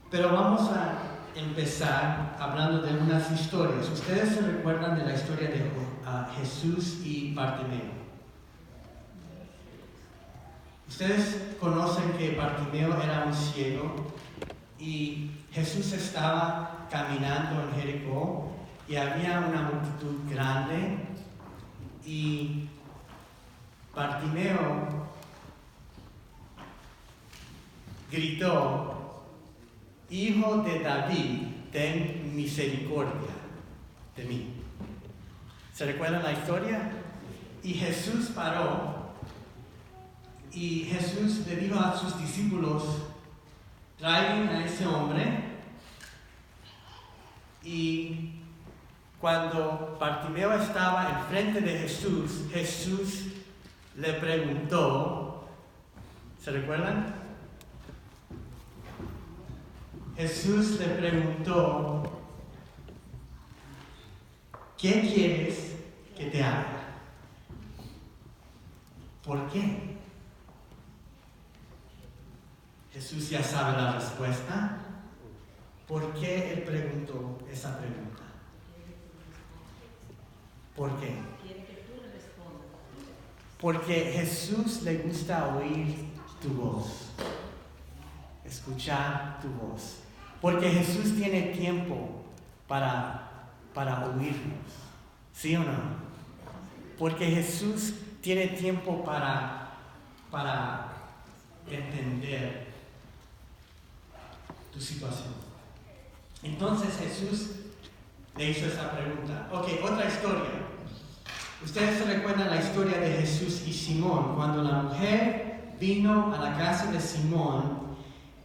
Pero vamos a empezar hablando de unas historias. ¿Ustedes se recuerdan de la historia de Jesús y Bartimeo? Ustedes conocen que Bartimeo era un ciego y Jesús estaba caminando en Jericó y había una multitud grande y Bartimeo gritó: Hijo de David, ten misericordia de mí. ¿Se recuerdan la historia? Y Jesús paró y Jesús le dijo a sus discípulos: traigan a ese hombre. Y cuando Bartimeo estaba enfrente de Jesús, Jesús le preguntó, ¿se recuerdan? Jesús le preguntó: ¿qué quieres que te haga? ¿Por qué? Jesús ya sabe la respuesta. ¿Por qué él preguntó esa pregunta? ¿Por qué? Porque Jesús le gusta oír tu voz, escuchar tu voz. Porque Jesús tiene tiempo para oírnos, ¿sí o no? Porque Jesús tiene tiempo para entender tu situación. Entonces Jesús le hizo esa pregunta. Ok, otra historia. Ustedes se recuerdan la historia de Jesús y Simón, cuando la mujer vino a la casa de Simón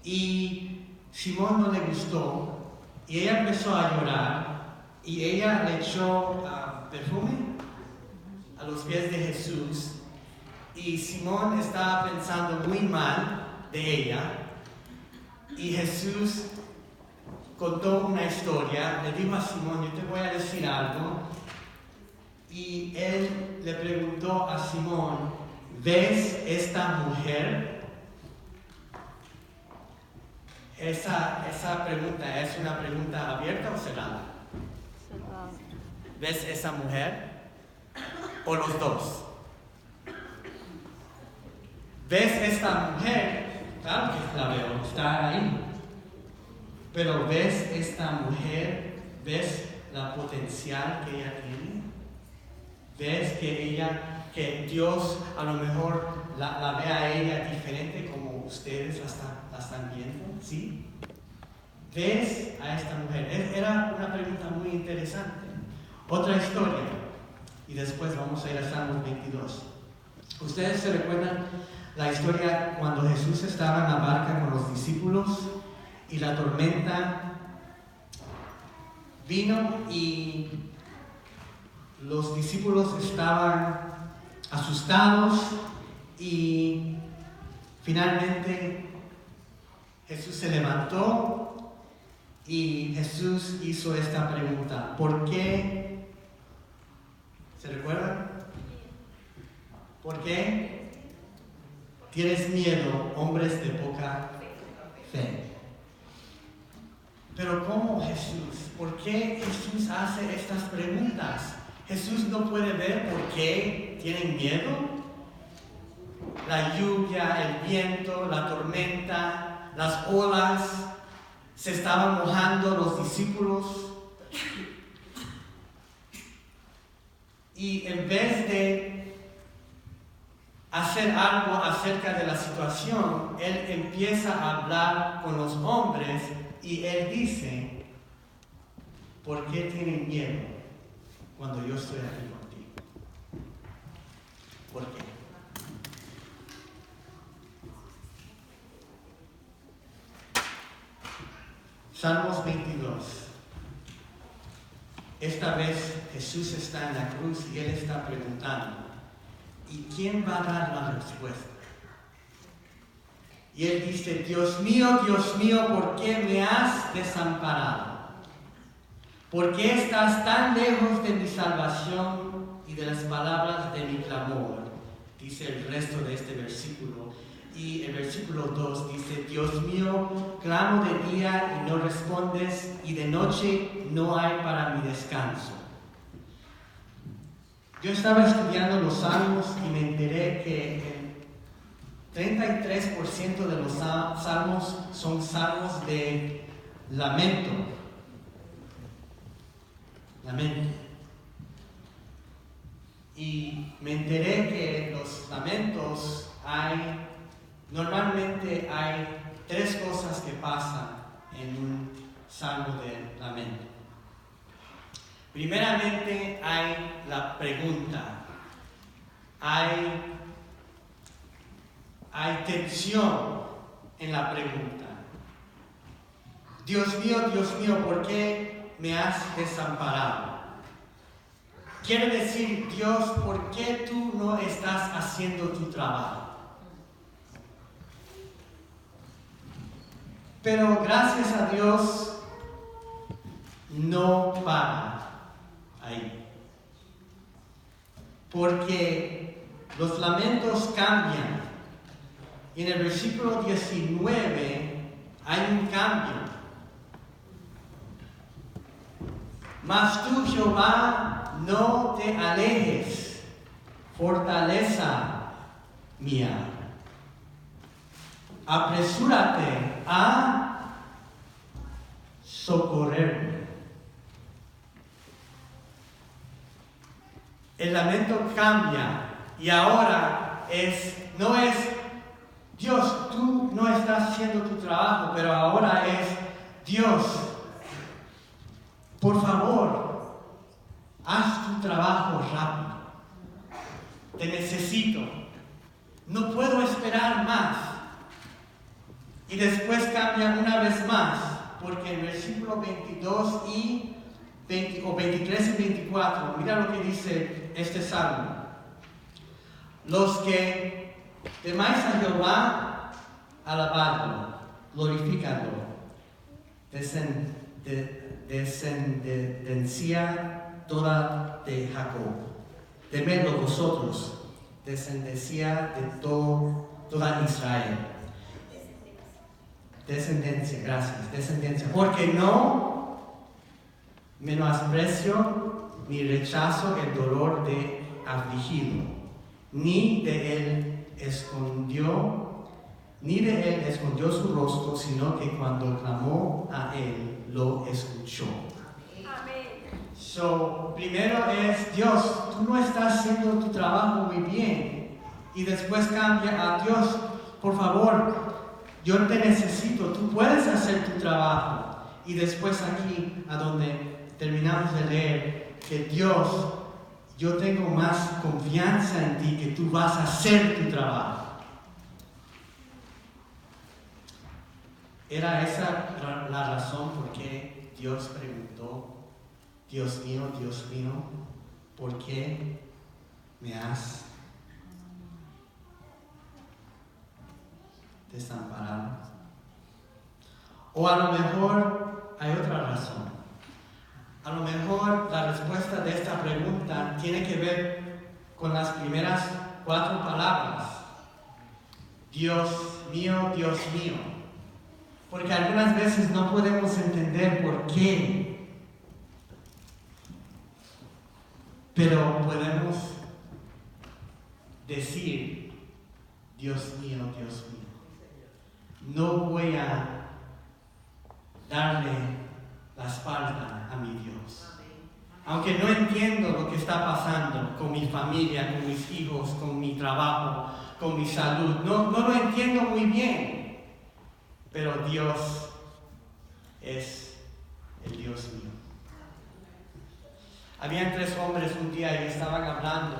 y Simón no le gustó y ella empezó a llorar y ella le echó perfume a los pies de Jesús y Simón estaba pensando muy mal de ella y Jesús contó una historia, le dijo a Simón: yo te voy a decir algo. Y él le preguntó a Simón: ¿ves esta mujer? Esa pregunta, ¿es una pregunta abierta o cerrada? ¿Ves esa mujer? ¿O los dos? ¿Ves esta mujer? Claro que la veo, está ahí. Pero ¿ves esta mujer? ¿Ves la potencial que ella tiene? ¿Ves que Dios a lo mejor la ve a ella diferente como ustedes la están viendo? ¿Sí? ¿Ves a esta mujer? Era una pregunta muy interesante. Otra historia, y después vamos a ir a Salmos 22. ¿Ustedes se recuerdan la historia cuando Jesús estaba en la barca con los discípulos y la tormenta vino y los discípulos estaban asustados y finalmente Jesús se levantó y Jesús hizo esta pregunta: ¿por qué? ¿Se recuerdan? ¿Por qué tienes miedo, hombres de poca fe? Pero ¿cómo Jesús? ¿Por qué Jesús hace estas preguntas? Jesús no puede ver por qué tienen miedo. La lluvia, el viento, la tormenta, las olas, se estaban mojando los discípulos. Y en vez de hacer algo acerca de la situación, Él empieza a hablar con los hombres y Él dice: ¿por qué tienen miedo cuando yo estoy aquí contigo? ¿Por qué? Salmos 22. Esta vez Jesús está en la cruz y Él está preguntando: ¿y quién va a dar la respuesta? Y Él dice: Dios mío, ¿por qué me has desamparado? ¿Por qué estás tan lejos de mi salvación y de las palabras de mi clamor? Dice el resto de este versículo: Y el versículo 2 dice, Dios mío, clamo de día y no respondes, y de noche no hay para mi descanso. Yo estaba estudiando los salmos y me enteré que el 33% de los salmos son salmos de lamento. Y me enteré que los lamentos normalmente hay 3 cosas que pasan en un salmo de lamento. Primeramente hay la pregunta, hay tensión en la pregunta. Dios mío, ¿por qué me has desamparado? Quiere decir, Dios, ¿por qué tú no estás haciendo tu trabajo? Pero gracias a Dios, no para ahí. Porque los lamentos cambian. Y en el versículo 19 hay un cambio. Mas tú, Jehová, no te alejes, fortaleza mía. Apresúrate a socorrerme. El lamento cambia y ahora no es Dios, tú no estás haciendo tu trabajo, pero ahora es Dios, por favor, haz tu trabajo rápido. Te necesito. No puedo esperar más. Y después cambia una vez más, porque en versículo 22 o 23 y 24, mira lo que dice este salmo. Los que temáis a Jehová, alabadlo, glorificadlo, descendencia toda de Jacob. Temedlo vosotros, descendencia de toda Israel. Descendencia. Porque no menosprecio ni rechazo el dolor de afligido, ni de él escondió su rostro, sino que cuando clamó a él, lo escuchó. So, primero es Dios, tú no estás haciendo tu trabajo muy bien. Y después cambia a Dios, por favor, yo te necesito, tú puedes hacer tu trabajo. Y después aquí, a donde terminamos de leer, que Dios, yo tengo más confianza en ti, que tú vas a hacer tu trabajo. Era esa la razón por qué Dios preguntó, Dios mío, ¿por qué me has desamparado? O a lo mejor hay otra razón. A lo mejor la respuesta de esta pregunta tiene que ver con las primeras 4 palabras. Dios mío. Porque algunas veces no podemos entender por qué. Pero podemos decir, Dios mío, no voy a darle la espalda a mi Dios. Aunque no entiendo lo que está pasando con mi familia, con mis hijos, con mi trabajo, con mi salud, no lo entiendo muy bien, pero Dios es el Dios mío. Habían 3 hombres un día y estaban hablando,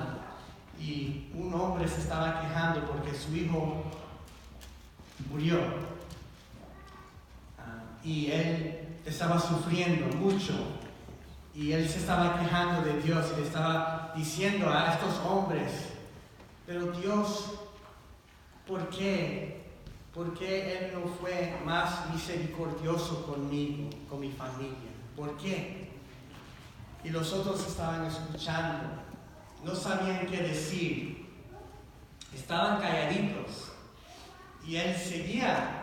y un hombre se estaba quejando porque su hijo murió. Y él estaba sufriendo mucho. Y él se estaba quejando de Dios y le estaba diciendo a estos hombres, pero Dios, ¿por qué? ¿Por qué Él no fue más misericordioso conmigo, con mi familia? ¿Por qué? Y los otros estaban escuchando, no sabían qué decir, estaban calladitos. Y él seguía